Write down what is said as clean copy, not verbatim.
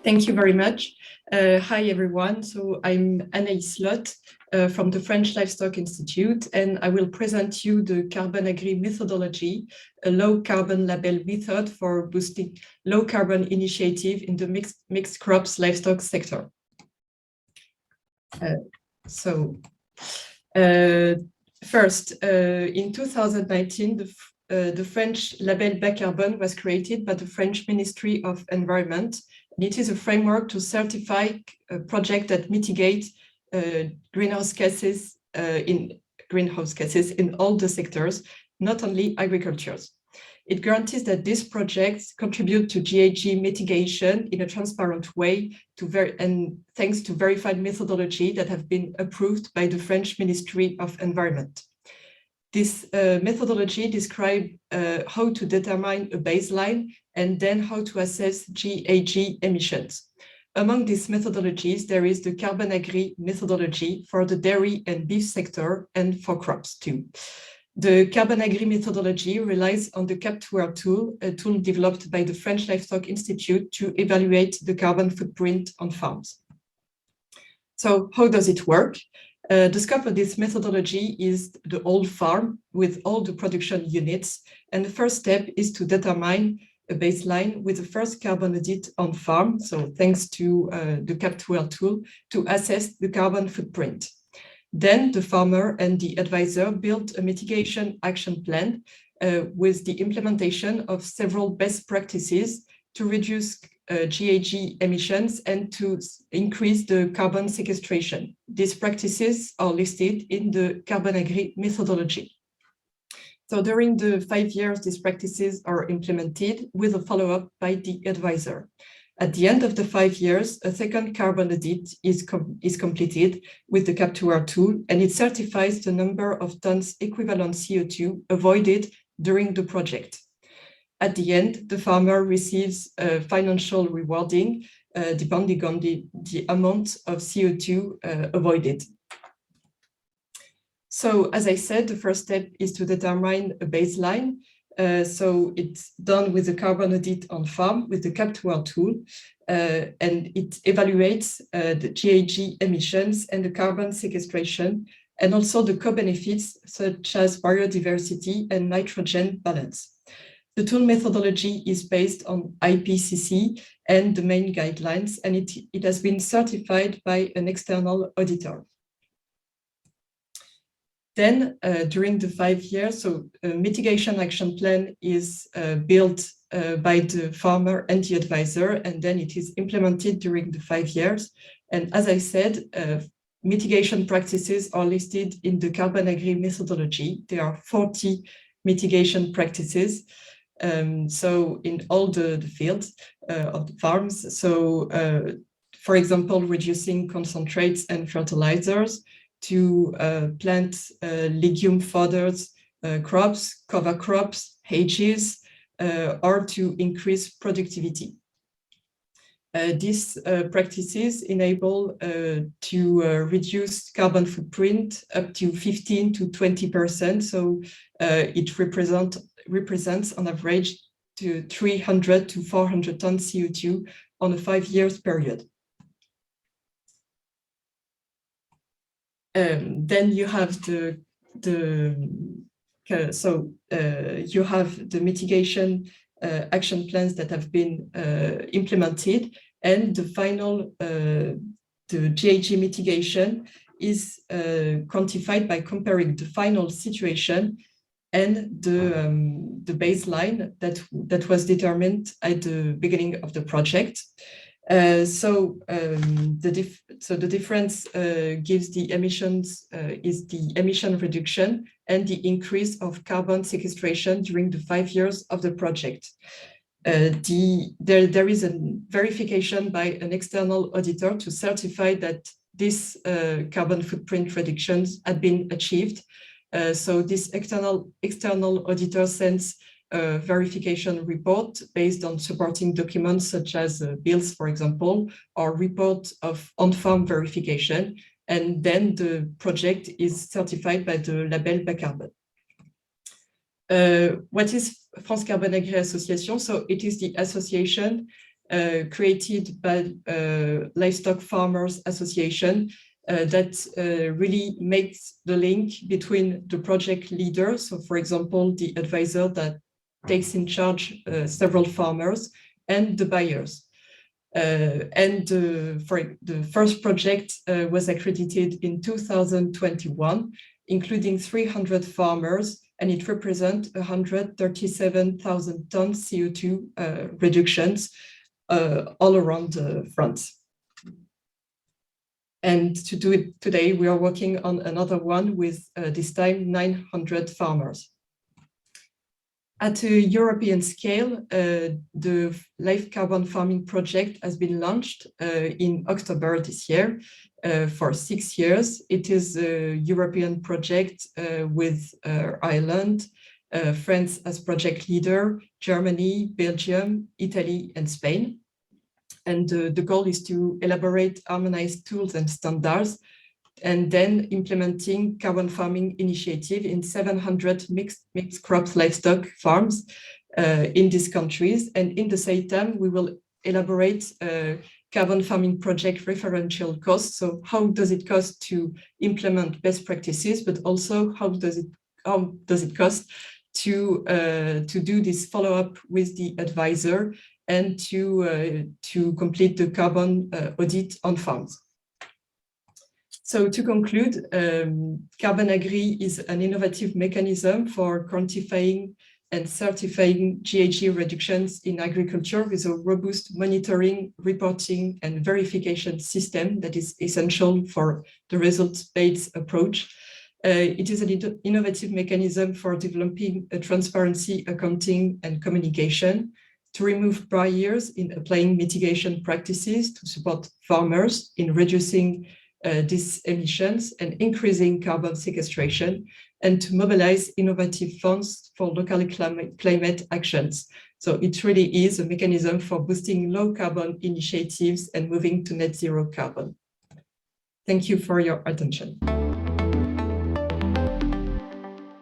Thank you very much. Hi, everyone. So I'm Anaïs L'Hôte from the French Livestock Institute, and I will present you the CARBON AGRI methodology, a low carbon label method for boosting low carbon initiative in the mixed crops livestock sector. First, in 2019, the French label bas carbone was created by the French Ministry of Environment. And it is a framework to certify a project that mitigate greenhouse gases in all the sectors, not only agriculture. It guarantees that these projects contribute to GHG mitigation in a transparent way, and thanks to verified methodology that have been approved by the French Ministry of Environment. This methodology describes how to determine a baseline and then how to assess GHG emissions. Among these methodologies, there is the CARBON AGRI methodology for the dairy and beef sector and for crops too. The CARBON AGRI methodology relies on the Cap2R tool, a tool developed by the French Livestock Institute to evaluate the carbon footprint on farms. So how does it work? The scope of this methodology is the whole farm with all the production units. And the first step is to determine a baseline with the first carbon audit on farm. So thanks to the Cap2R tool to assess the carbon footprint. Then the farmer and the advisor built a mitigation action plan with the implementation of several best practices to reduce GHG emissions and to increase the carbon sequestration. These practices are listed in the CARBON AGRI methodology. So during the 5 years, these practices are implemented with a follow-up by the advisor. At the end of the 5 years, a second carbon audit is completed with the Cap2R tool, and it certifies the number of tons equivalent CO2 avoided during the project. At the end, the farmer receives financial rewarding depending on the amount of CO2 avoided. So, as I said, the first step is to determine a baseline. So it's done with the carbon audit on farm with the Cap2R tool, and it evaluates the GHG emissions and the carbon sequestration, and also the co-benefits such as biodiversity and nitrogen balance. The tool methodology is based on IPCC and the main guidelines, and it has been certified by an external auditor. Then, during the 5 years, so a mitigation action plan is built by the farmer and the advisor, and then it is implemented during the 5 years. And as I said, mitigation practices are listed in the CARBON AGRI methodology. There are 40 mitigation practices. So in all the fields of the farms. So, for example, reducing concentrates and fertilizers, to plant legume fodders, crops, cover crops, hedges, or to increase productivity. These practices enable to reduce carbon footprint up to 15 to 20%. So it represents on average to 300 to 400 tons CO2 on a 5 years period. Then you have you have the mitigation action plans that have been implemented, and the final the GHG mitigation is quantified by comparing the final situation and the baseline that was determined at the beginning of the project. So the difference gives the emissions is the emission reduction and the increase of carbon sequestration during the 5 years of the project. There is a verification by an external auditor to certify that this carbon footprint reductions had been achieved. So this external auditor sends a verification report based on supporting documents such as bills, for example, or report of on-farm verification, and then the project is certified by the label bas carbone. What is France Carbone Agri Association? So it is the association created by Livestock Farmers Association that really makes the link between the project leader, so for example, the advisor that takes in charge several farmers, and the buyers. For the first project was accredited in 2021, including 300 farmers, and it represents 137,000 tons CO2 reductions all around France. And to do it today, we are working on another one with this time 900 farmers. At a European scale, the Live Carbon Farming project has been launched in October this year for 6 years. It is a European project with Ireland, France as project leader, Germany, Belgium, Italy, and Spain. And the goal is to elaborate harmonized tools and standards, and then implementing carbon farming initiative in 700 mixed crops livestock farms in these countries. And in the same time, we will elaborate carbon farming project referential costs. So how does it cost to implement best practices, but also how does it cost to do this follow-up with the advisor and to complete the carbon audit on farms. So to conclude, Carbon Agri is an innovative mechanism for quantifying and certifying GHG reductions in agriculture with a robust monitoring, reporting, and verification system that is essential for the results-based approach. It is an innovative mechanism for developing a transparency, accounting, and communication, to remove barriers in applying mitigation practices to support farmers in reducing these emissions and increasing carbon sequestration, and to mobilize innovative funds for local climate actions. So it really is a mechanism for boosting low carbon initiatives and moving to net zero carbon. Thank you for your attention.